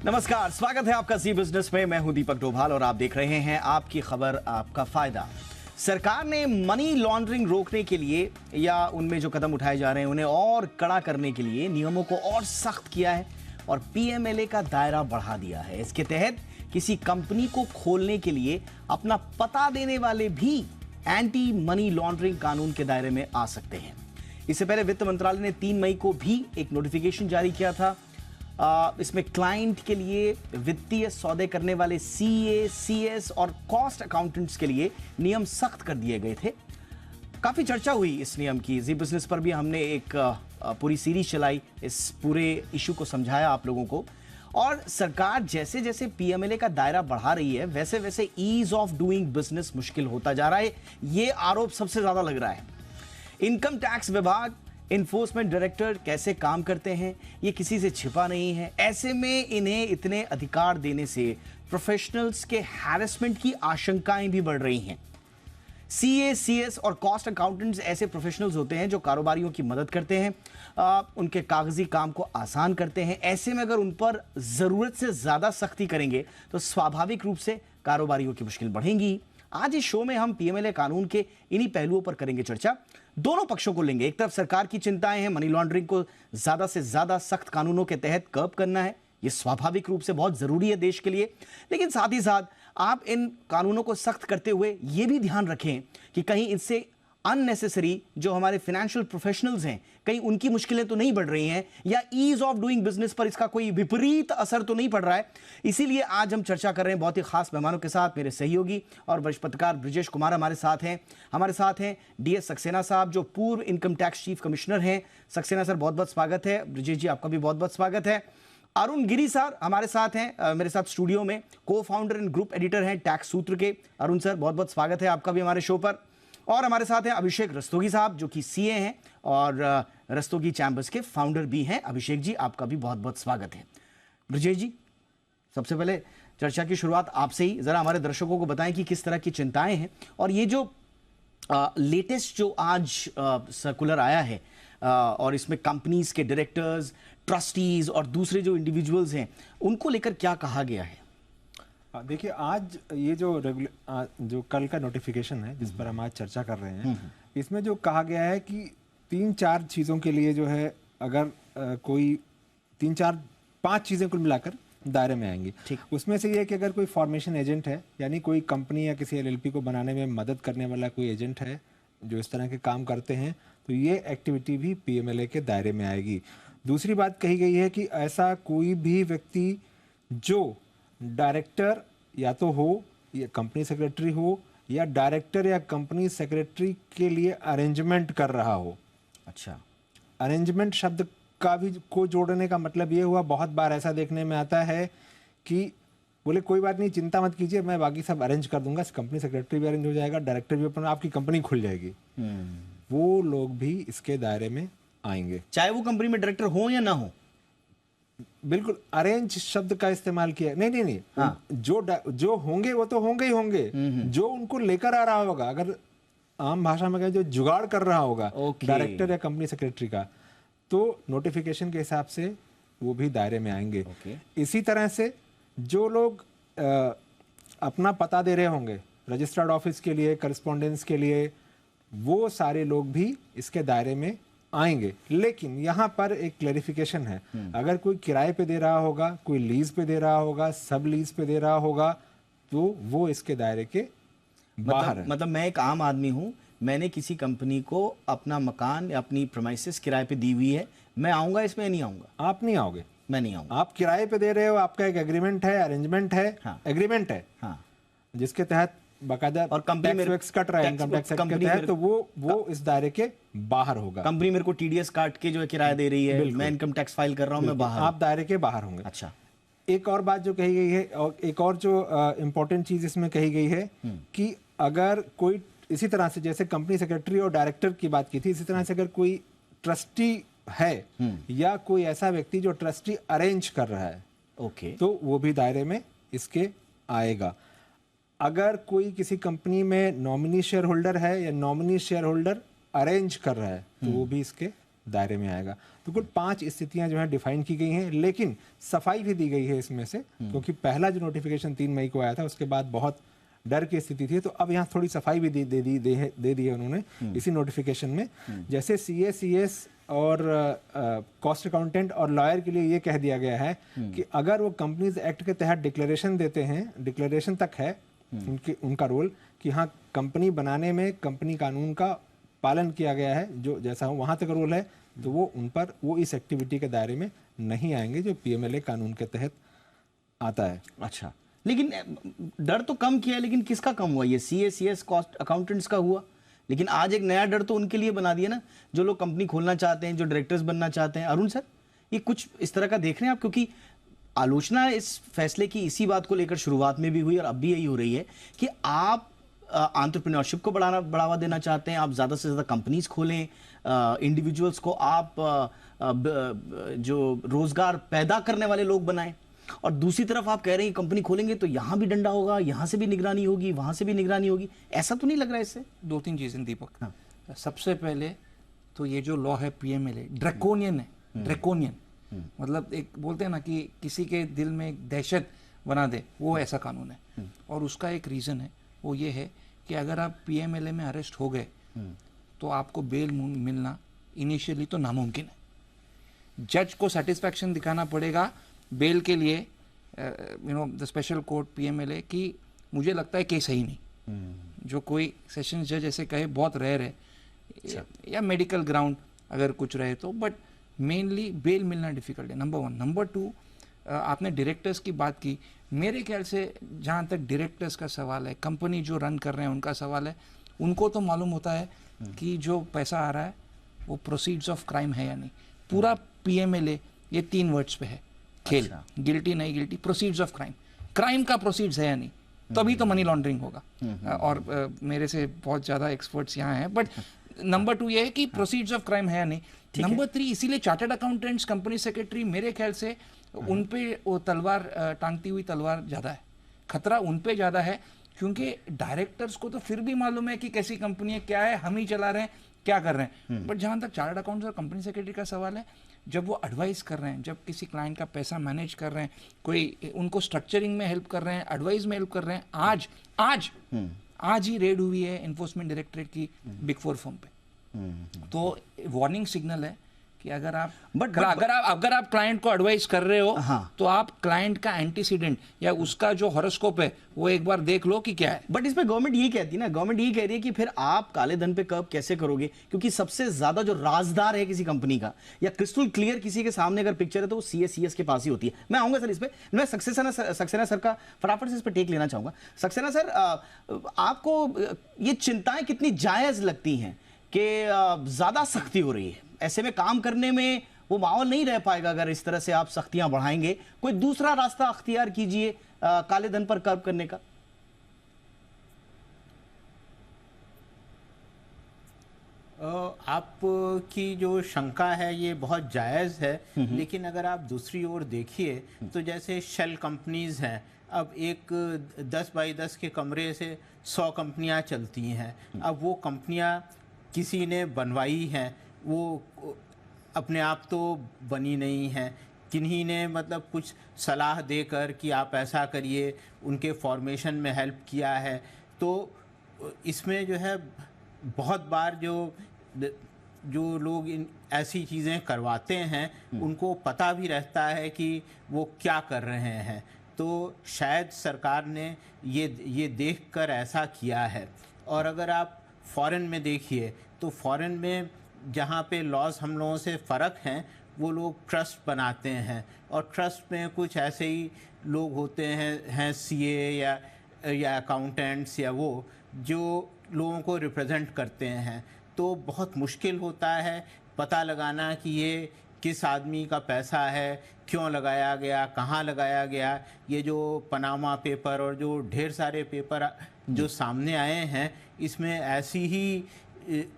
नमस्कार, स्वागत है आपका जी बिजनेस में। मैं हूं दीपक डोभाल और आप देख रहे हैं आपकी खबर आपका फायदा। सरकार ने मनी लॉन्ड्रिंग रोकने के लिए या उनमें जो कदम उठाए जा रहे हैं उन्हें और कड़ा करने के लिए नियमों को और सख्त किया है और पीएमएलए का दायरा बढ़ा दिया है। इसके तहत किसी कंपनी को खोलने के लिए अपना पता देने वाले भी एंटी मनी लॉन्ड्रिंग कानून के दायरे में आ सकते हैं। इससे पहले वित्त मंत्रालय ने 3 मई को भी एक नोटिफिकेशन जारी किया था। इसमें क्लाइंट के लिए वित्तीय सौदे करने वाले सीए, सीएस और कॉस्ट अकाउंटेंट्स के लिए नियम सख्त कर दिए गए थे। काफी चर्चा हुई इस नियम की। जी बिजनेस पर भी हमने एक पूरी सीरीज चलाई, इस पूरे इशू को समझाया आप लोगों को। और सरकार जैसे जैसे पीएमएलए का दायरा बढ़ा रही है वैसे वैसे ईज ऑफ डूइंग बिजनेस मुश्किल होता जा रहा है। ये आरोप सबसे ज्यादा लग रहा है। इनकम टैक्स विभाग, इन्फोर्समेंट डायरेक्टर कैसे काम करते हैं ये किसी से छिपा नहीं है। ऐसे में इन्हें इतने अधिकार देने से प्रोफेशनल्स के हैरेसमेंट की आशंकाएं भी बढ़ रही हैं। सीए, सीएस और कॉस्ट अकाउंटेंट्स ऐसे प्रोफेशनल्स होते हैं जो कारोबारियों की मदद करते हैं, उनके कागजी काम को आसान करते हैं। ऐसे में अगर उन पर जरूरत से ज्यादा सख्ती करेंगे तो स्वाभाविक रूप से कारोबारियों की मुश्किल बढ़ेंगी। आज इस शो में हम पीएमएलए कानून के इन्हीं पहलुओं पर करेंगे चर्चा। दोनों पक्षों को लेंगे। एक तरफ सरकार की चिंताएं हैं, मनी लॉन्ड्रिंग को ज्यादा से ज्यादा सख्त कानूनों के तहत कर्ब करना है, यह स्वाभाविक रूप से बहुत जरूरी है देश के लिए। लेकिन साथ ही साथ आप इन कानूनों को सख्त करते हुए यह भी ध्यान रखें कि कहीं इससे अननेसेसरी जो हमारे फाइनेंशियल प्रोफेशनल्स हैं कहीं उनकी मुश्किलें तो नहीं बढ़ रही हैं या ईज ऑफ डूइंग बिजनेस पर इसका कोई विपरीत असर तो नहीं पड़ रहा है। इसीलिए आज हम चर्चा कर रहे हैं बहुत ही खास मेहमानों के साथ। मेरे सहयोगी और वरिष्ठ पत्रकार ब्रजेश कुमार हमारे साथ हैं डीएस सक्सेना साहब जो पूर्व इनकम टैक्स चीफ कमिश्नर हैं। सक्सेना सर, बहुत बहुत स्वागत है। ब्रजेश जी, आपका भी बहुत बहुत स्वागत है। अरुण गिरी सर हमारे साथ हैं, मेरे साथ स्टूडियो में, को फाउंडर एंड ग्रुप एडिटर हैं टैक्स सूत्र के। अरुण सर, बहुत बहुत स्वागत है आपका भी हमारे शो पर। और हमारे साथ हैं अभिषेक रस्तोगी साहब जो कि सीए हैं और रस्तोगी चैम्बर्स के फाउंडर भी हैं। अभिषेक जी, आपका भी बहुत बहुत स्वागत है। ब्रजेश जी, सबसे पहले चर्चा की शुरुआत आपसे ही, जरा हमारे दर्शकों को बताएं कि किस तरह की चिंताएं हैं और ये जो लेटेस्ट जो आज सर्कुलर आया है और इसमें कंपनीज के डायरेक्टर्स, ट्रस्टीज और दूसरे जो इंडिविजुअल्स हैं उनको लेकर क्या कहा गया है? देखिए, आज ये जो कल का नोटिफिकेशन है जिस पर हम आज चर्चा कर रहे हैं, इसमें जो कहा गया है कि 3-4 चीज़ों के लिए जो है अगर कोई 3-4-5 चीज़ें कुल मिलाकर दायरे में आएंगी। उसमें से ये है कि अगर कोई फॉर्मेशन एजेंट है, यानी कोई कंपनी या किसी एलएलपी को बनाने में मदद करने वाला कोई एजेंट है जो इस तरह के काम करते हैं, तो ये एक्टिविटी भी पीएमएलए के दायरे में आएगी। दूसरी बात कही गई है कि ऐसा कोई भी व्यक्ति जो डायरेक्टर या तो हो या कंपनी सेक्रेटरी हो या डायरेक्टर या कंपनी सेक्रेटरी के लिए अरेंजमेंट कर रहा हो। अच्छा, अरेंजमेंट शब्द का भी को जोड़ने का मतलब ये हुआ, बहुत बार ऐसा देखने में आता है कि बोले कोई बात नहीं, चिंता मत कीजिए, मैं बाकी सब अरेंज कर दूंगा, कंपनी सेक्रेटरी भी अरेंज हो जाएगा, डायरेक्टर भी अपना, आपकी कंपनी खुल जाएगी। वो लोग भी इसके दायरे में आएंगे, चाहे वो कंपनी में डायरेक्टर हो या ना हो। बिल्कुल, अरेंज शब्द का इस्तेमाल किया। नहीं। हाँ। जो होंगे वो तो होंगे ही होंगे। जो उनको लेकर आ रहा होगा, अगर आम भाषा में कहें जो जुगाड़ कर रहा होगा डायरेक्टर या कंपनी सेक्रेटरी का, तो नोटिफिकेशन के हिसाब से वो भी दायरे में आएंगे। इसी तरह से जो लोग अपना पता दे रहे होंगे रजिस्टर्ड ऑफिस के लिए, करस्पॉन्डेंस के लिए, वो सारे लोग भी इसके दायरे में आएंगे। लेकिन यहाँ पर एक क्लैरिफिकेशन है, अगर कोई किराए पे दे रहा होगा, कोई लीज पे दे रहा होगा, सब लीज पे दे रहा होगा, तो वो इसके दायरे के बाहर है। मतलब मैं एक आम आदमी हूँ, मैंने किसी कंपनी को अपना मकान या अपनी प्रीमाइसेस किराए पे दी हुई है, मैं आऊंगा इसमें? नहीं आऊंगा। आप नहीं आओगे। मैं नहीं आऊंगा। आप किराए पे दे रहे हो, आपका एक एग्रीमेंट है, अरेंजमेंट है। हाँ। एग्रीमेंट है। हाँ। जिसके तहत बाकायदा और कंपनी टैक्स कट रहा है इनकम टैक्स एक्ट के तहत, तो वो इस दायरे के बाहर होगा। कंपनी मेरे को टीडीएस काट के जो है किराया दे रही है, मैं इनकम टैक्स फाइल कर रहा हूं, मैं बाहर, आप दायरे के बाहर होंगे। अच्छा, एक और बात जो कही गई है, और एक और जो इम्पोर्टेंट चीज इसमें कही गई है कि अगर कोई इसी तरह से, जैसे कंपनी सेक्रेटरी और डायरेक्टर की बात की थी, इसी तरह से अगर कोई ट्रस्टी है या कोई ऐसा व्यक्ति जो ट्रस्टी अरेंज कर रहा है, तो वो भी दायरे में इसके आएगा। अगर कोई किसी कंपनी में नॉमिनी शेयर होल्डर है या नॉमिनी शेयर होल्डर अरेंज कर रहा है, तो वो भी इसके दायरे में आएगा। तो कुल 5 स्थितियां जो है डिफाइन की गई हैं, लेकिन सफाई भी दी गई है इसमें से, क्योंकि पहला जो नोटिफिकेशन 3 मई को आया था उसके बाद बहुत डर की स्थिति थी, तो अब यहाँ थोड़ी सफाई भी दे दी है उन्होंने इसी नोटिफिकेशन में। जैसे सीए, सीएस और कॉस्ट अकाउंटेंट और लॉयर के लिए ये कह दिया गया है कि अगर वो कंपनीज एक्ट के तहत डिक्लेरेशन देते हैं, डिक्लेरेशन तक है उनका रोल कि हाँ कंपनी बनाने में कंपनी कानून का पालन किया गया है, जो जैसा हो वहाँ तक रोल है, तो वो उन पर वो इस एक्टिविटी के दायरे में नहीं आएंगे जो पीएमएलए कानून के तहत आता है। अच्छा, लेकिन डर तो कम किया, लेकिन किसका कम हुआ? ये सीए, सीएस, कॉस्ट अकाउंटेंट्स का हुआ, लेकिन आज एक नया डर तो उनके लिए बना दिया ना, जो लोग कंपनी खोलना चाहते हैं, जो डायरेक्टर्स बनना चाहते हैं। अरुण सर, ये कुछ इस तरह का देख रहे हैं आप? क्योंकि आलोचना इस फैसले की इसी बात को लेकर शुरुआत में भी हुई और अब भी यही हो रही है कि आप एंटरप्रेन्योरशिप को बढ़ावा देना चाहते हैं, आप ज़्यादा से ज़्यादा कंपनीज खोलें, इंडिविजुअल्स को आप जो रोजगार पैदा करने वाले लोग बनाएं, और दूसरी तरफ आप कह रहे हैं कंपनी खोलेंगे तो यहां भी डंडा होगा, यहां से भी निगरानी होगी, वहां से भी निगरानी होगी। ऐसा तो नहीं लग रहा है इससे? 2-3 चीजें दीपक। हाँ। सबसे पहले तो ये जो लॉ है पीएमएलए ड्रैकोनियन है, ड्रैकोनियन मतलब एक बोलते हैं ना कि किसी के दिल में एक दहशत बना दे, वो ऐसा कानून है। और उसका एक रीजन है, वो ये है कि अगर आप पीएमएलए में अरेस्ट हो गए तो आपको बेल मिलना इनिशियली तो नामुमकिन है। जज को सेटिस्फैक्शन दिखाना पड़ेगा बेल के लिए, द स्पेशल कोर्ट पीएमएलए की मुझे लगता है केस है ही नहीं। जो कोई सेशन जज ऐसे कहे बहुत रेयर है, या मेडिकल ग्राउंड अगर कुछ रहे तो, बट मेनली बेल मिलना डिफिकल्ट है, नंबर 1। नंबर 2, आपने डायरेक्टर्स की बात की, मेरे ख्याल से जहाँ तक डायरेक्टर्स का सवाल है, कंपनी जो रन कर रहे हैं उनका सवाल है, उनको तो मालूम होता है कि जो पैसा आ रहा है वो प्रोसीड्स ऑफ क्राइम है या नहीं। पूरा पीएमएलए ये 3 वर्ड्स पे है खेल। अच्छा। गिल्टी नहीं guilty, proceeds of crime, crime का प्रोसीड्स है या नहीं, तभी तो मनी लॉन्ड्रिंग होगा। और मेरे से बहुत ज़्यादा एक्सपर्ट्स यहाँ हैं, बट नंबर 2 ये है कि प्रोसीड्स ऑफ क्राइम है या नहीं। नंबर 3, इसीलिए चार्टर्ड अकाउंटेंट्स, कंपनी सेक्रेटरी, मेरे ख्याल से उन पे वो तलवार टांगती हुई तलवार ज़्यादा है, खतरा उन पे ज़्यादा है, क्योंकि डायरेक्टर्स को तो फिर भी मालूम है कि कैसी कंपनी है, क्या है, हम ही चला रहे हैं, क्या कर रहे हैं। बट जहाँ तक चार्टर्ड अकाउंट्स और कंपनी सेक्रेटरी का सवाल है, जब वो एडवाइस कर रहे हैं, जब किसी क्लाइंट का पैसा मैनेज कर रहे हैं, कोई उनको स्ट्रक्चरिंग में हेल्प कर रहे हैं, एडवाइस में हेल्प कर रहे हैं, आज ही रेड हुई है एनफोर्समेंट डायरेक्टरेट की बिग 4 फर्म पे। तो वार्निंग सिग्नल है कि अगर आप क्लाइंट को एडवाइस कर रहे हो, हाँ, तो आप क्लाइंट का एंटीसीडेंट या उसका जो हॉरोस्कोप है वो एक बार देख लो कि क्या है। बट इसमें गवर्नमेंट यही कहती है ना, गवर्नमेंट यही कह रही है कि फिर आप काले धन पे कर्व कैसे करोगे, क्योंकि सबसे ज्यादा जो राजदार है किसी कंपनी का या क्रिस्टल क्लियर किसी के सामने अगर पिक्चर है तो वो सीएस के पास ही होती है। मैं आऊंगा सर इस पे, मैं सक्सेना सर का फटाफट से इस पर टेक लेना चाहूंगा। सक्सेना सर, आपको ये चिंताएं कितनी जायज लगती हैं कि ज्यादा सख्ती हो रही है? ऐसे में काम करने में वो माहौल नहीं रह पाएगा अगर इस तरह से आप सख्तियां बढ़ाएंगे। कोई दूसरा रास्ता अख्तियार कीजिए काले धन पर कर्व करने का। आपकी जो शंका है ये बहुत जायज़ है, लेकिन अगर आप दूसरी ओर देखिए तो जैसे शेल कंपनीज हैं, अब एक 10 बाई 10 के कमरे से 100 कंपनियां चलती हैं। अब वो कंपनियां किसी ने बनवाई हैं, वो अपने आप तो बनी नहीं हैं, किन्हीं ने मतलब कुछ सलाह देकर कि आप ऐसा करिए, उनके फॉर्मेशन में हेल्प किया है। तो इसमें जो है बहुत बार जो लोग इन ऐसी चीज़ें करवाते हैं उनको पता भी रहता है कि वो क्या कर रहे हैं, तो शायद सरकार ने ये देखकर ऐसा किया है। और अगर आप फॉरेन में देखिए तो फॉरेन में जहाँ पे लॉज हम लोगों से फ़र्क हैं, वो लोग ट्रस्ट बनाते हैं, और ट्रस्ट में कुछ ऐसे ही लोग होते हैं सीए या अकाउंटेंट्स या वो जो लोगों को रिप्रेजेंट करते हैं। तो बहुत मुश्किल होता है पता लगाना कि ये किस आदमी का पैसा है, क्यों लगाया गया, कहाँ लगाया गया। ये जो पनामा पेपर और जो ढेर सारे पेपर जो सामने आए हैं, इसमें ऐसी ही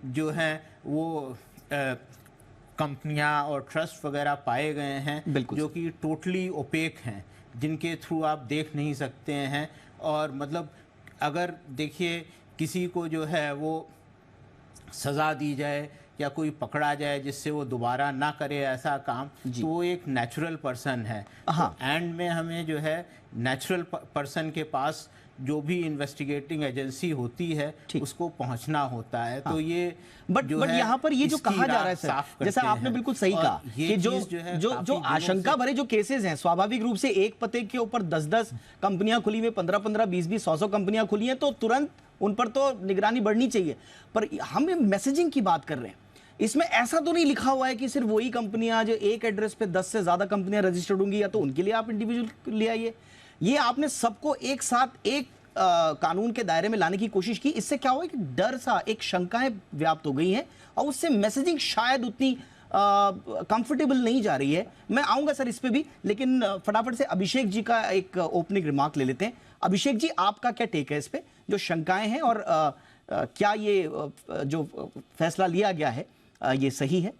जो हैं वो कंपनियां और ट्रस्ट वगैरह पाए गए हैं जो कि टोटली ओपेक हैं, जिनके थ्रू आप देख नहीं सकते हैं। और मतलब अगर देखिए किसी को जो है वो सज़ा दी जाए या कोई पकड़ा जाए जिससे वो दोबारा ना करे ऐसा काम, तो वो एक नेचुरल पर्सन है। हाँ। तो एंड में हमें जो है नेचुरल पर्सन के पास जो भी इन्वेस्टिगेटिंग एजेंसी होती है उसको पहुंचना होता है। तो ये बट यहाँ पर ये जो इसकी कहा जा रहा है राह साफ सर, करते जैसा आपने हैं। बिल्कुल सही और कहा ये कि जो चीज़ जो है जो काफी जो दिनों आशंका से- भरे जो केसेस हैं, स्वाभाविक रूप से एक पते के ऊपर 10-10 कंपनियां खुली हुई, 15-15, 20-20, 100-100 कंपनियां खुली हैं, तो तुरंत उन पर तो निगरानी बढ़नी चाहिए। पर हम मैसेजिंग की बात कर रहे हैं, इसमें ऐसा तो नहीं लिखा हुआ है कि सिर्फ वही कंपनियां जो एक एड्रेस पे 10 से ज्यादा कंपनियां रजिस्टर्ड होंगी या तो उनके लिए आप इंडिविजुअल ले आइए। ये आपने सबको एक साथ एक कानून के दायरे में लाने की कोशिश की। इससे क्या हुआ कि डर सा, एक शंकाएं व्याप्त हो गई हैं और उससे मैसेजिंग शायद उतनी कंफर्टेबल नहीं जा रही है। मैं आऊंगा सर इस पे भी, लेकिन फटाफट से अभिषेक जी का एक ओपनिंग रिमार्क ले लेते हैं। अभिषेक जी, आपका क्या टेक है इस पे, जो शंकाएं हैं, और क्या ये जो फैसला लिया गया है ये सही है?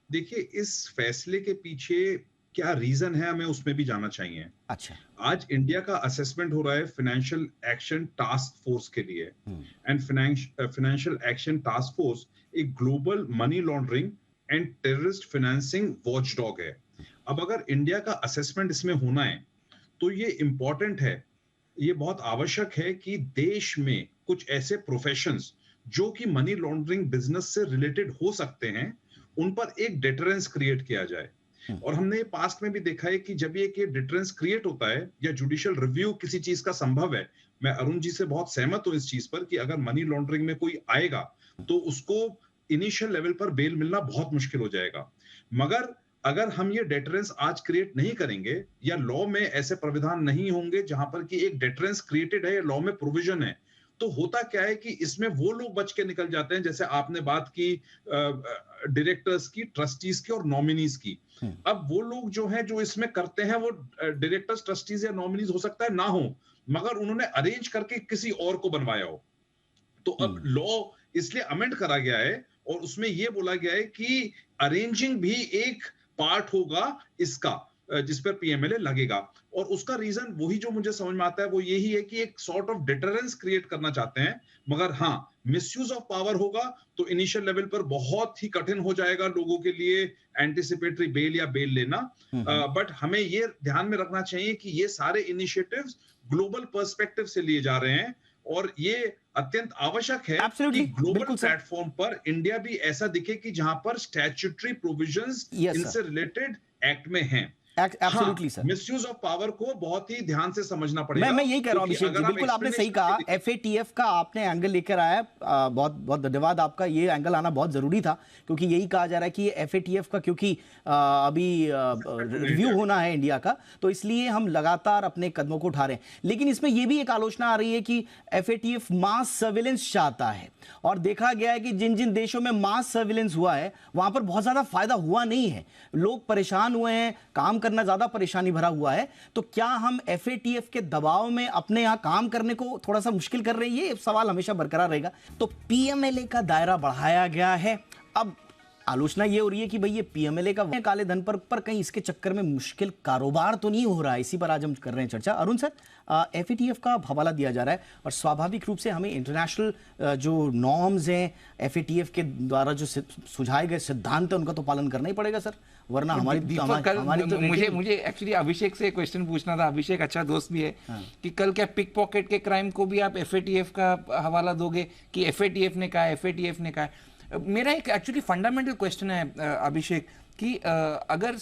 देखिए, इस फैसले के पीछे क्या रीजन है हमें उसमें भी जाना चाहिए। अच्छा, आज इंडिया का असेसमेंट हो रहा है फाइनेंशियल एक्शन टास्क फोर्स के लिए, and financial action task force एक global money laundering and terrorist financing watchdog है। अब अगर इंडिया का असेसमेंट इसमें होना है तो ये इंपॉर्टेंट है, ये बहुत आवश्यक है कि देश में कुछ ऐसे प्रोफेशंस जो कि मनी लॉन्ड्रिंग बिजनेस से रिलेटेड हो सकते हैं, उन पर एक डिटरेंस क्रिएट किया जाए। और हमने ये पास्ट में भी देखा है कि जब ये डिटरेंस क्रिएट होता है या जुडिशियल रिव्यू किसी चीज का संभव है, मैं अरुण जी से बहुत सहमत हूं इस चीज पर कि अगर मनी लॉन्ड्रिंग में कोई आएगा तो उसको इनिशियल लेवल पर बेल मिलना बहुत मुश्किल हो जाएगा। मगर अगर हम ये डिटरेंस आज क्रिएट नहीं करेंगे या लॉ में ऐसे प्रावधान नहीं होंगे जहां पर कि एक डिटरेंस क्रिएटेड है, लॉ में प्रोविजन है, तो होता क्या है कि इसमें वो लोग बच के निकल जाते हैं। जैसे आपने बात की डायरेक्टर्स की, ट्रस्टीज की और नॉमिनीज की। अब वो लोग जो हैं जो इसमें करते हैं वो डायरेक्टर्स, ट्रस्टीज या नॉमिनीज हो सकता है ना हो, मगर उन्होंने अरेंज करके किसी और को बनवाया हो। तो अब लॉ इसलिए अमेंड करा गया है और उसमें यह बोला गया है कि अरेंजिंग भी एक पार्ट होगा इसका, जिस पर पीएमएलए लगेगा। और उसका रीजन वही जो मुझे समझ में आता है वो यही है कि एक सॉर्ट ऑफ डिटरेंस क्रिएट करना चाहते हैं। मगर हाँ, मिसयूज ऑफ पावर होगा तो इनिशियल लेवल पर बहुत ही कठिन हो जाएगा लोगों के लिए एंटिसिपेटरी बेल या बेल लेना। बट हमें ये ध्यान में रखना चाहिए कि ये सारे इनिशिएटिव्स ग्लोबल पर्सपेक्टिव से लिए जा रहे हैं और ये अत्यंत आवश्यक है कि ग्लोबल प्लेटफॉर्म पर इंडिया भी ऐसा दिखे कि जहां पर स्टैट्यूटरी प्रोविजंस इनसे रिलेटेड एक्ट में हैं। Absolutely sir, misuse of power को बहुत ही ध्यान से समझना पड़ेगा। मैं यही कह रहा हूं अभिषेक जी, बिल्कुल आपने सही कहा। एफएटीएफ का आपने एंगल लेकर आया, बहुत बहुत धन्यवाद आपका। ये एंगल आना बहुत जरूरी था क्योंकि यही कहा जा रहा है कि एफएटीएफ का क्योंकि अभी रिव्यू होना है इंडिया का, तो इसलिए हम लगातार अपने कदमों को उठा रहे हैं। लेकिन इसमें यह भी एक आलोचना आ रही है कि एफएटीएफ मास सर्विलेंस चाहता है और देखा गया है कि जिन जिन देशों में मास सर्विलेंस हुआ है वहां पर बहुत ज्यादा फायदा हुआ नहीं है, लोग परेशान हुए हैं, काम करना ज्यादा परेशानी भरा हुआ है। तो क्या हम एफएटीएफ के दबाव में अपने यहां काम करने को थोड़ा सा मुश्किल कर रहे हैं? ये सवाल हमेशा बरकरार रहेगा। तो पीएमएलए का दायरा बढ़ाया गया है। अब आलोचना ये हो रही है कि भाई ये पीएमएलए का काले धन पर कहीं इसके चक्कर में मुश्किल कारोबार तो नहीं हो रहा है। इसी पर आज हम कर रहे हैं चर्चा। अरुण सर, एफएटीएफ का हवाला दिया जा रहा है और स्वाभाविक रूप से हमें इंटरनेशनल जो नॉर्म्स हैं, एफएटीएफ के द्वारा जो सुझाए गए सिद्धांत है, उनका तो पालन करना ही पड़ेगा सर, वरना हमारी तो मुझे एक्चुअली अभिषेक से क्वेश्चन पूछना था। अभिषेक अच्छा दोस्त भी है कि कल क्या पिक पॉकेट के क्राइम को भी आप एफएटीएफ का हवाला दोगे कि एफएटीएफ ने कहा, एफएटीएफ ने कहा? मेरा एक एक्चुअली फंडामेंटल क्वेश्चन है अभिषेक कि अगर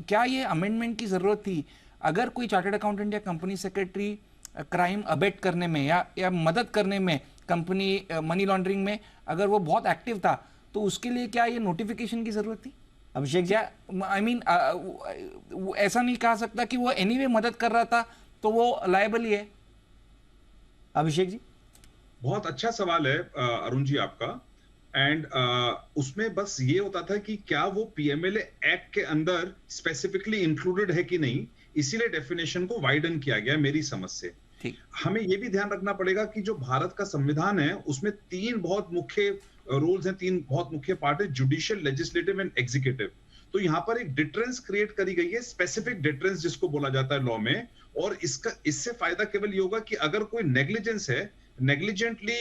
क्या ये अमेंडमेंट की जरूरत थी? अगर कोई चार्टर्ड अकाउंटेंट या कंपनी सेक्रेटरी क्राइम अबेट करने में या मदद करने में कंपनी मनी लॉन्ड्रिंग में अगर वो बहुत एक्टिव था, तो उसके लिए क्या ये नोटिफिकेशन की जरूरत थी? अभिषेक, क्या आई मीन ऐसा नहीं कहा सकता कि वो एनीवे मदद कर रहा था तो वो लायबल ही है? अभिषेक जी, बहुत अच्छा सवाल है अरुण जी आपका। एंड उसमें बस ये होता था कि क्या वो पीएमएलए एक्ट के अंदर स्पेसिफिकली इंक्लूडेड है कि नहीं, इसीलिए डेफिनेशन को वाइडन किया गया मेरी समझ से। हमें ये भी ध्यान रखना पड़ेगा कि जो भारत का संविधान है उसमें तीन बहुत मुख्य रोल्स हैं, तीन बहुत मुख्य पार्ट है, जुडिशियल, लेजिस्लेटिव एंड एग्जीक्यूटिव। तो यहाँ पर एक डिटरेंस क्रिएट करी गई है, स्पेसिफिक डिटरेंस जिसको बोला जाता है लॉ में। और इससे फायदा केवल ये होगा कि अगर कोई नेग्लिजेंस है, नेग्लिजेंटली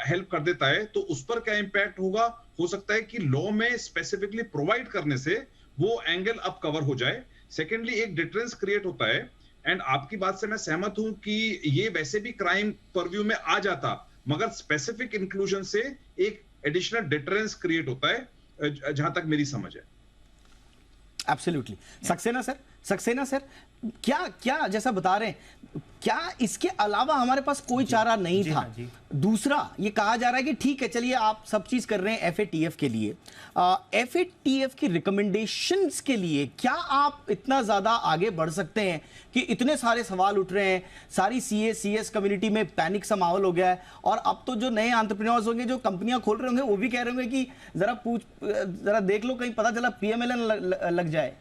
हेल्प कर देता है, तो उस पर क्या इंपैक्ट होगा हो सकता है कि लॉ में स्पेसिफिकली प्रोवाइड करने से वो एंगल अब कवर हो जाए। सेकेंडली एक डिटरेंस क्रिएट होता है, एंड आपकी बात से मैं सहमत हूं कि ये वैसे भी क्राइम परव्यू में आ जाता, मगर स्पेसिफिक इंक्लूजन से एक एडिशनल डिटरेंस क्रिएट होता है, जहां तक मेरी समझ है। एब्सोल्युटली। सक्सेना सर, क्या जैसा बता रहे हैं, क्या इसके अलावा हमारे पास कोई चारा नहीं था? दूसरा ये कहा जा रहा है कि ठीक है चलिए आप सब चीज कर रहे हैं एफएटीएफ के लिए, एफएटीएफ की रिकमेंडेशंस के लिए क्या आप इतना ज्यादा आगे बढ़ सकते हैं कि इतने सारे सवाल उठ रहे हैं, सारी सीएस कम्युनिटी में पैनिक सा माहौल हो गया है, और अब तो जो नए एंटरप्रेन्योर्स होंगे जो कंपनियां खोल रहे होंगे वो भी कह रहे होंगे कि जरा देख लो कहीं पता चला पीएमएलएन लग जाए।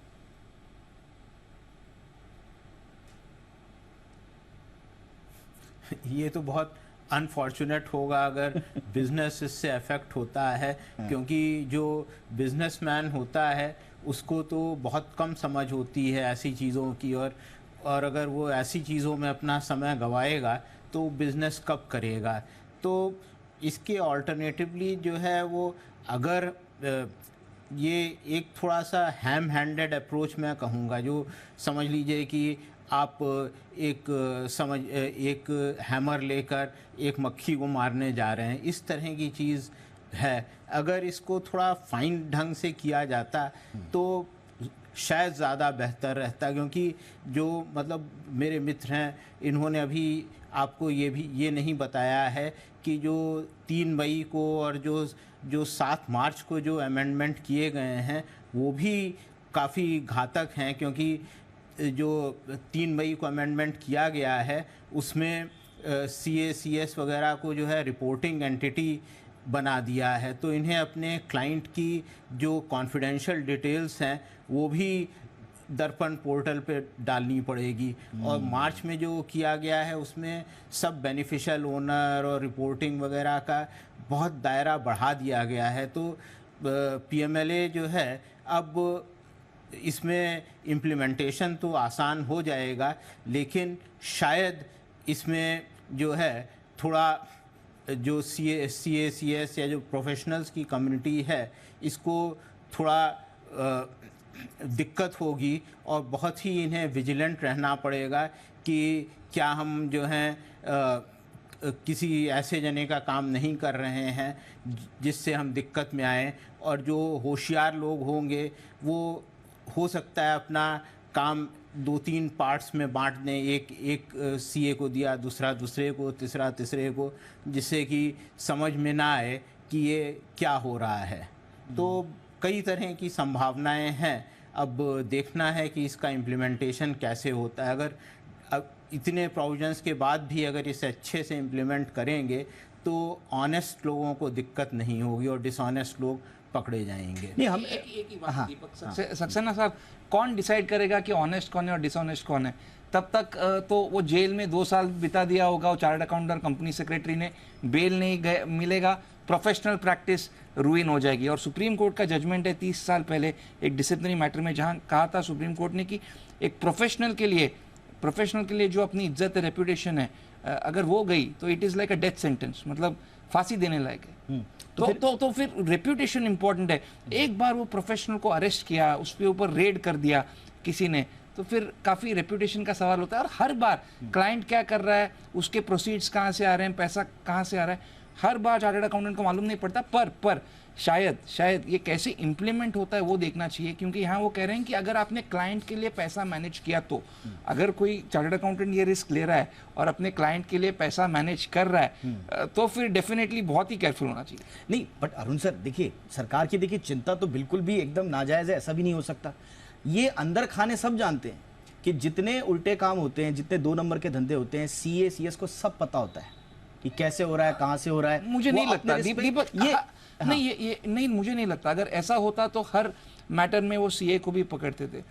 ये तो बहुत अनफॉर्चुनेट होगा अगर बिजनेस इससे अफेक्ट होता है, क्योंकि जो बिजनेसमैन होता है उसको तो बहुत कम समझ होती है ऐसी चीज़ों की, और अगर वो ऐसी चीज़ों में अपना समय गंवाएगा तो बिजनेस कब करेगा। तो इसके ऑल्टरनेटिवली जो है वो अगर ये एक थोड़ा सा हैम हैंडेड अप्रोच मैं कहूँगा, जो समझ लीजिए कि आप एक हैमर लेकर एक मक्खी को मारने जा रहे हैं, इस तरह की चीज़ है। अगर इसको थोड़ा फाइन ढंग से किया जाता तो शायद ज़्यादा बेहतर रहता, क्योंकि जो मतलब मेरे मित्र हैं इन्होंने अभी आपको ये नहीं बताया है कि जो 3 मई को और जो 7 मार्च को जो अमेंडमेंट किए गए हैं वो भी काफ़ी घातक हैं, क्योंकि जो 3 मई को अमेंडमेंट किया गया है उसमें CACS वगैरह को जो है रिपोर्टिंग एंटिटी बना दिया है, तो इन्हें अपने क्लाइंट की जो कॉन्फिडेंशियल डिटेल्स हैं वो भी दर्पण पोर्टल पे डालनी पड़ेगी। और मार्च में जो किया गया है उसमें सब बेनिफिशियल ओनर और रिपोर्टिंग वगैरह का बहुत दायरा बढ़ा दिया गया है। तो PMLA जो है अब इसमें इम्प्लीमेंटेशन तो आसान हो जाएगा, लेकिन शायद इसमें जो है थोड़ा जो CACS या जो प्रोफेशनल्स की कम्युनिटी है इसको थोड़ा दिक्कत होगी, और बहुत ही इन्हें विजिलेंट रहना पड़ेगा कि क्या हम जो हैं किसी ऐसे जने का काम नहीं कर रहे हैं जिससे हम दिक्कत में आए। और जो होशियार लोग होंगे वो हो सकता है अपना काम 2-3 पार्ट्स में बांट दें, एक CA को दिया, दूसरा दूसरे को, तीसरा तीसरे को, जिससे कि समझ में ना आए कि ये क्या हो रहा है। तो कई तरह की संभावनाएं हैं, अब देखना है कि इसका इम्प्लीमेंटेशन कैसे होता है। अगर अब इतने प्रोविजंस के बाद भी अगर इसे अच्छे से इम्प्लीमेंट करेंगे तो ऑनेस्ट लोगों को दिक्कत नहीं होगी और डिसऑनेस्ट लोग पकड़े जाएंगे। नहीं, हम एक ही बात दीपक सक्सेना साहब, कौन डिसाइड करेगा कि ऑनेस्ट कौन है और डिसऑनेस्ट कौन है? तब तक तो वो जेल में 2 साल बिता दिया होगा, वो चार्टर्ड अकाउंटेंट कंपनी सेक्रेटरी ने, बेल नहीं मिलेगा, प्रोफेशनल प्रैक्टिस रूइन हो जाएगी। और सुप्रीम कोर्ट का जजमेंट है 30 साल पहले एक डिसिप्लिनरी मैटर में, जहां कहा था सुप्रीम कोर्ट ने कि एक प्रोफेशनल के लिए जो अपनी इज्जत है, रेपुटेशन है, अगर वो गई तो it is like a death sentence, मतलब फांसी देने लायक है। तो फिर रेप्यूटेशन इंपॉर्टेंट है। एक बार वो प्रोफेशनल को अरेस्ट किया, उसके ऊपर रेड कर दिया किसी ने, तो फिर काफ़ी रेप्यूटेशन का सवाल होता है। और हर बार क्लाइंट क्या कर रहा है, उसके प्रोसीड्स कहाँ से आ रहे हैं, पैसा कहाँ से आ रहा है, हर बार चार्टर्ड अकाउंटेंट को मालूम नहीं पड़ता। पर शायद ये कैसे इम्प्लीमेंट होता है वो देखना चाहिए, क्योंकि यहाँ वो कह रहे हैं कि अगर आपने क्लाइंट के लिए पैसा मैनेज किया, तो अगर कोई चार्टर्ड अकाउंटेंट ये रिस्क ले रहा है और अपने क्लाइंट के लिए पैसा मैनेज कर रहा है तो फिर डेफिनेटली बहुत ही केयरफुल होना चाहिए। नहीं, बट अरुण सर देखिए, सरकार की चिंता तो बिल्कुल भी एकदम नाजायज है, ऐसा भी नहीं हो सकता। ये अंदर खाने सब जानते हैं कि जितने उल्टे काम होते हैं, जितने 2 नंबर के धंधे होते हैं, CACS को सब पता होता है कि कैसे हो रहा है, कहाँ से हो रहा है। मुझे नहीं लगता दीपक, ये नहीं, मुझे नहीं लगता। अगर ऐसा होता तो हर मैटर में वो CA को भी पकड़ते थे।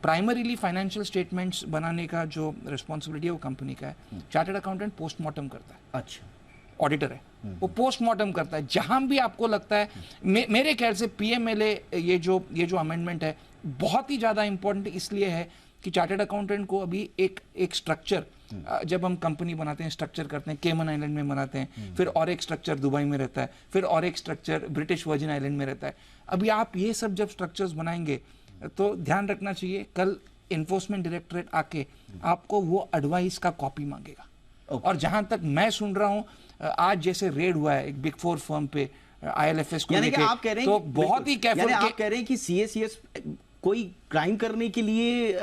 प्राइमरीली फाइनेंशियल स्टेटमेंट्स बनाने का जो रिस्पॉन्सिबिलिटी है वो कंपनी का है। चार्टर्ड अकाउंटेंट पोस्टमार्टम करता है। अच्छा, ऑडिटर है, वो पोस्टमार्टम करता है। जहां भी आपको लगता है, मेरे ख्याल से PMLA ये जो अमेंडमेंट है बहुत ही ज़्यादा इंपॉर्टेंट इसलिए है कि चार्टर्ड अकाउंटेंट को अभी एक स्ट्रक्चर जब हम कंपनी बनाते हैं, स्ट्रक्चर करते हैं, केमन आइलैंड में बनाते हैं, फिर और एक स्ट्रक्चर दुबई में रहता है, फिर और एक स्ट्रक्चर ब्रिटिश वर्जिन आइलैंड में रहता है। अभी आप ये सब जब स्ट्रक्चर्स बनाएंगे तो ध्यान रखना चाहिए, कल इन्फोर्समेंट डायरेक्टरेट आके आपको वो एडवाइस का कॉपी मांगेगा। और जहां तक मैं सुन रहा हूं, आज जैसे रेड हुआ है एक बिग 4 फर्म पे IL&FS को लेके, आप कह रहे हैं तो बहुत ही केयरफुल, आप कह रहे हैं कि CACS कोई क्राइम करने के लिए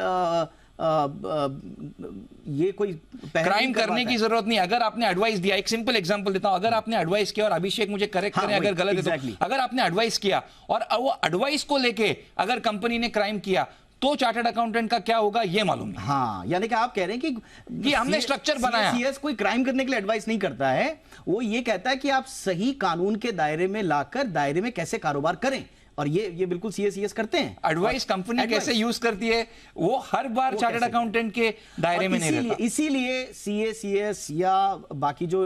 ये कोई क्राइम करने की जरूरत नहीं। अगर आपने एडवाइस दिया, एक सिंपल एग्जांपल देता हूं, अगर आपने एडवाइस किया, और अभिषेक मुझे करेक्ट करें अगर गलत है तो, अगर आपने एडवाइस किया और वो एडवाइस को लेके अगर कंपनी ने क्राइम किया तो चार्टर्ड अकाउंटेंट का क्या होगा ये मालूम नहीं। हाँ, यानी कि आप कह रहे हैं कि हमने स्ट्रक्चर बनाया। CACS कोई क्राइम करने के लिए एडवाइस नहीं करता है, वो ये कहता है कि आप सही कानून के दायरे में लाकर दायरे में कैसे कारोबार करें, और ये बिल्कुल CACS करते हैं। एडवाइस कंपनी कैसे यूज करती है वो हर बार चार्टर्ड अकाउंटेंट के दायरे में नहीं रहता। इसीलिए CACS या बाकी जो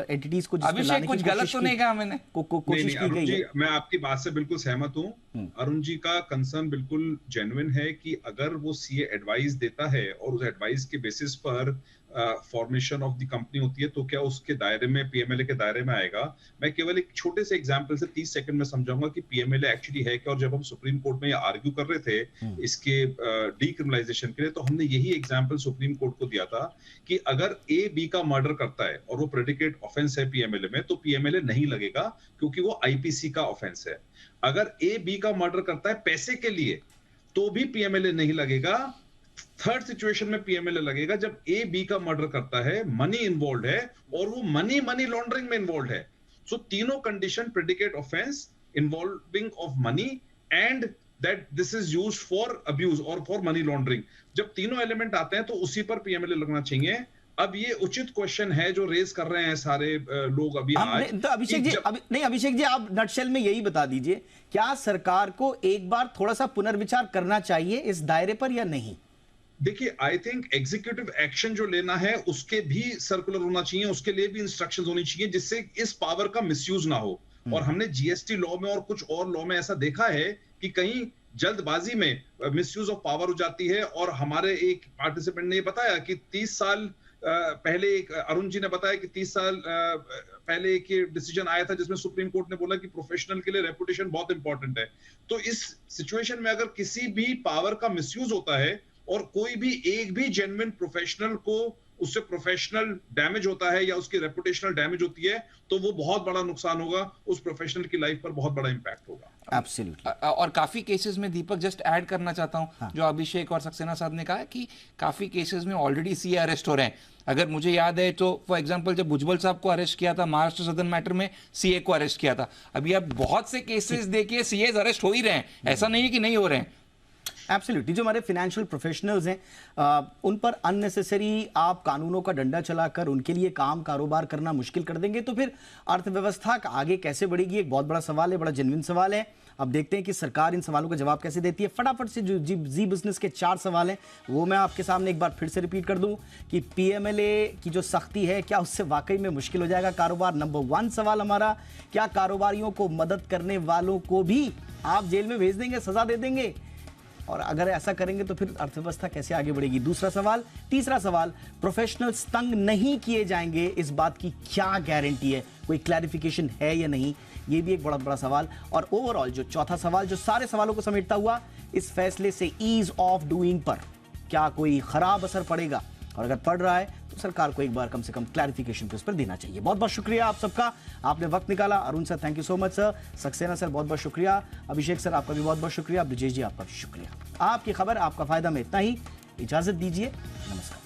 एंटिटीज को अभिषेक कुछ गलत तो नहीं कहा मैंने, कोशिश की गई है। मैं आपकी बात से बिल्कुल सहमत हूं। अरुण जी का कंसर्न बिल्कुल जेन्युइन है कि अगर वो CA एडवाइस देता है और उस एडवाइस के बेसिस पर फॉर्मेशन ऑफ द कंपनी होती है तो क्या उसके दायरे में, PMLA के दायरे में आएगा। मैं केवल एक छोटे से एग्जांपल से 30 सेकंड में समझाऊंगा कि PMLA एक्चुअली है क्या। और जब हम सुप्रीम कोर्ट में ये आर्ग्यू कर रहे थे इसके डीक्रिमिनलाइजेशन के लिए, तो हमने यही एग्जांपल सुप्रीम कोर्ट को दिया था कि अगर A B का मर्डर करता है और वो प्रेडिकेट ऑफेंस है PMLA में, तो PMLA नहीं लगेगा क्योंकि वो IPC का ऑफेंस है। अगर A B का मर्डर करता है पैसे के लिए तो भी PMLA नहीं लगेगा। थर्ड सिचुएशन में PMLA लगेगा जब A B का मर्डर करता है, मनी इन्वॉल्व है और वो मनी लॉन्ड्रिंग में इन्वॉल्व है। सो तीनों condition, predicate offence, involving of money and that this is used for abuse और फॉर मनी लॉन्ड्रिंग, जब तीनों एलिमेंट आते हैं तो उसी पर PMLA लगना चाहिए। अब ये उचित क्वेश्चन है जो रेज कर रहे हैं सारे लोग अभी आज। तो अभिषेक जी आप नटशेल में यही बता दीजिए, क्या सरकार को एक बार थोड़ा सा पुनर्विचार करना चाहिए इस दायरे पर या नहीं? देखिए, आई थिंक एग्जीक्यूटिव एक्शन जो लेना है उसके भी सर्कुलर होना चाहिए, उसके लिए भी इंस्ट्रक्शंस होनी चाहिए जिससे इस पावर का मिसयूज ना हो। और हमने GST लॉ में और कुछ और लॉ में ऐसा देखा है कि कहीं जल्दबाजी में मिसयूज ऑफ पावर हो जाती है। और हमारे एक पार्टिसिपेंट ने बताया कि 30 साल पहले, अरुण जी ने बताया कि 30 साल पहले एक डिसीजन आया था जिसमें सुप्रीम कोर्ट ने बोला कि प्रोफेशनल के लिए रेपुटेशन बहुत इंपॉर्टेंट है। तो इस सिचुएशन में अगर किसी भी पावर का मिसयूज होता है और कोई भी एक भी जेन्युइन प्रोफेशनल को उससे प्रोफेशनल डैमेज होता है या उसकी रेपुटेशनल डैमेज होती है, तो वो बहुत बड़ा नुकसान होगा, उस प्रोफेशनल की लाइफ पर बहुत बड़ा इंपैक्ट होगा। एब्सोल्युटली। और काफी केसेस में दीपक जस्ट ऐड करना चाहता हूं, जो अभिषेक और सक्सेना साहब ने कहा कि काफी केसेस में ऑलरेडी CA अरेस्ट हो रहे हैं। अगर मुझे याद है तो फॉर एग्जांपल जब भुजबल साहब को अरेस्ट किया था महाराष्ट्र सदन मैटर में, CA को अरेस्ट किया था। अभी आप बहुत से केसेस देखिए CAs अरेस्ट हो ही रहे हैं, ऐसा नहीं है कि नहीं हो रहे हैं। एब्सोल्युटली। जो हमारे फाइनेंशियल प्रोफेशनल्स हैं उन पर अननेसेसरी आप कानूनों का डंडा चलाकर उनके लिए काम कारोबार करना मुश्किल कर देंगे तो फिर अर्थव्यवस्था आगे कैसे बढ़ेगी, एक बहुत बड़ा सवाल है, बड़ा जेन्युइन सवाल है। अब देखते हैं कि सरकार इन सवालों का जवाब कैसे देती है। फटाफट से जो जी बिजनेस के 4 सवाल हैं वो मैं आपके सामने एक बार फिर से रिपीट कर दूं कि PMLA की जो सख्ती है क्या उससे वाकई में मुश्किल हो जाएगा कारोबार। नंबर 1 सवाल हमारा, क्या कारोबारियों को मदद करने वालों को भी आप जेल में भेज देंगे, सजा दे देंगे, और अगर ऐसा करेंगे तो फिर अर्थव्यवस्था कैसे आगे बढ़ेगी? दूसरा सवाल। तीसरा सवाल, प्रोफेशनल्स तंग नहीं किए जाएंगे, इस बात की क्या गारंटी है, कोई क्लैरिफिकेशन है या नहीं, ये भी एक बहुत बड़ा सवाल। और ओवरऑल जो चौथा सवाल, जो सारे सवालों को समेटता हुआ, इस फैसले से ईज ऑफ डूइंग पर क्या कोई खराब असर पड़ेगा, और अगर पड़ रहा है तो सरकार को एक बार कम से कम क्लैरिफिकेशन तो इस पर देना चाहिए। बहुत बहुत शुक्रिया आप सबका, आपने वक्त निकाला। Arun sir thank you so much sir, Saxena sir बहुत बहुत शुक्रिया, अभिषेक सर आपका भी बहुत बहुत शुक्रिया, ब्रिजेश जी आपका भी शुक्रिया। आपकी खबर आपका फायदा में इतना ही, इजाजत दीजिए, नमस्कार।